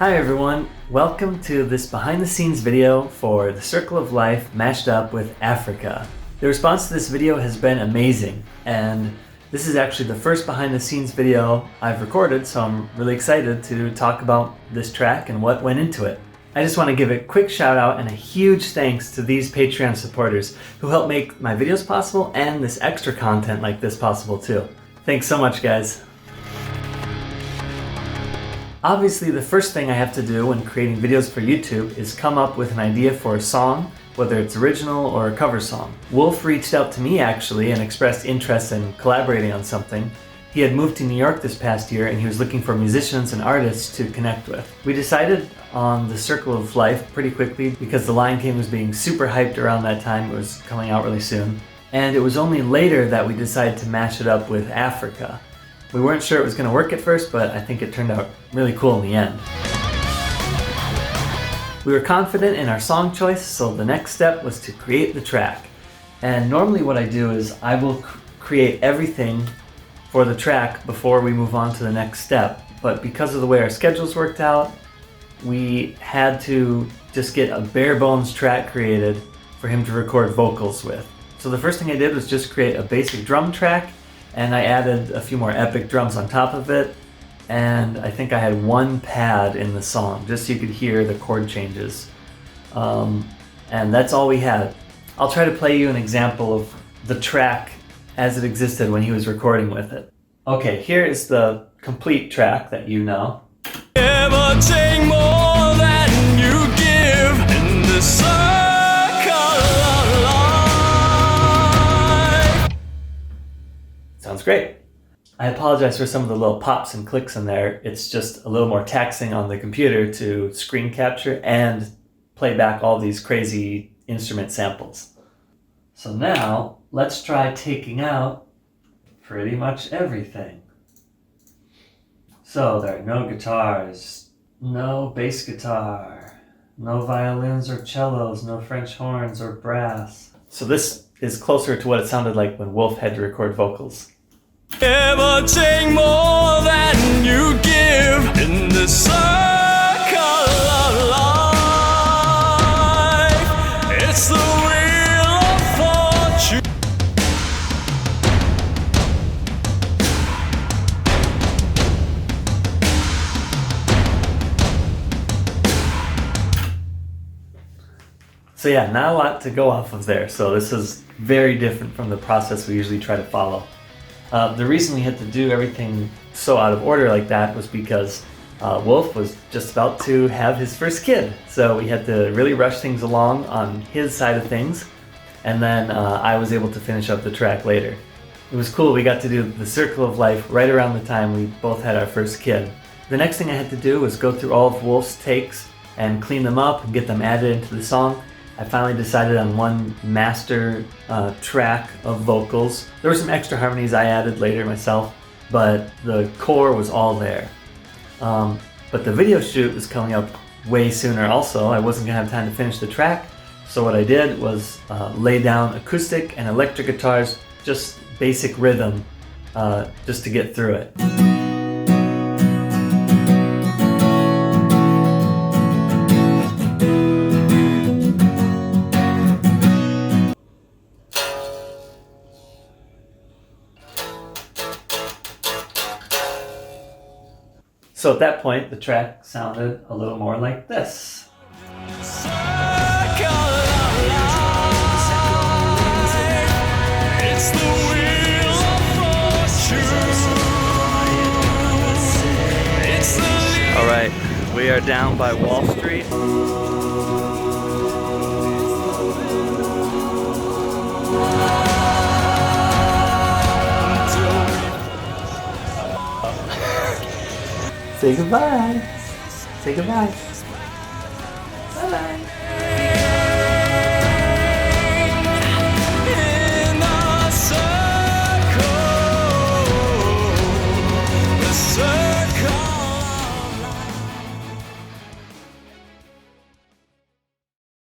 Hi everyone, welcome to this behind the scenes video for The Circle of Life mashed up with Africa. The response to this video has been amazing, and this is actually the first behind the scenes video I've recorded, so I'm really excited to talk about this track and what went into it. I just want to give a quick shout out and a huge thanks to these Patreon supporters who help make my videos possible and this extra content like this possible too. Thanks so much, guys. Obviously, the first thing I have to do when creating videos for YouTube is come up with an idea for a song, whether it's original or a cover song. Wolf reached out to me actually and expressed interest in collaborating on something. He had moved to New York this past year and he was looking for musicians and artists to connect with. We decided on The Circle of Life pretty quickly because The Lion King was being super hyped around that time. It was coming out really soon. And it was only later that we decided to mash it up with Africa. We weren't sure it was going to work at first, but I think it turned out really cool in the end. We were confident in our song choice, so the next step was to create the track. And normally what I do is I will create everything for the track before we move on to the next step. But because of the way our schedules worked out, we had to just get a bare bones track created for him to record vocals with. So the first thing I did was just create a basic drum track, and I added a few more epic drums on top of it, and I think I had one pad in the song, just so you could hear the chord changes. And that's all we had. I'll try to play you an example of the track as it existed when he was recording with it. Okay, here is the complete track that you know. Never take more than you give in the circle of life. Sounds great. I apologize for some of the little pops and clicks in there. It's just a little more taxing on the computer to screen capture and play back all these crazy instrument samples. So now, let's try taking out pretty much everything. So there are no guitars, no bass guitar, no violins or cellos, no French horns or brass. So this is closer to what it sounded like when Wolf had to record vocals. Never take more than you give in the circle of life. It's the wheel of fortune. So yeah, not a lot to go off of there. So this is very different from the process we usually try to follow. The reason we had to do everything so out of order like that was because Wolf was just about to have his first kid. So we had to really rush things along on his side of things. And then I was able to finish up the track later. It was cool. We got to do The Circle of Life right around the time we both had our first kid. The next thing I had to do was go through all of Wolf's takes and clean them up and get them added into the song. I finally decided on one master track of vocals. There were some extra harmonies I added later myself, but the core was all there. But the video shoot was coming up way sooner also. I wasn't gonna have time to finish the track, so what I did was lay down acoustic and electric guitars, just basic rhythm, just to get through it. So at that point, the track sounded a little more like this. All right, we are down by Wall Street. Say goodbye. Say goodbye.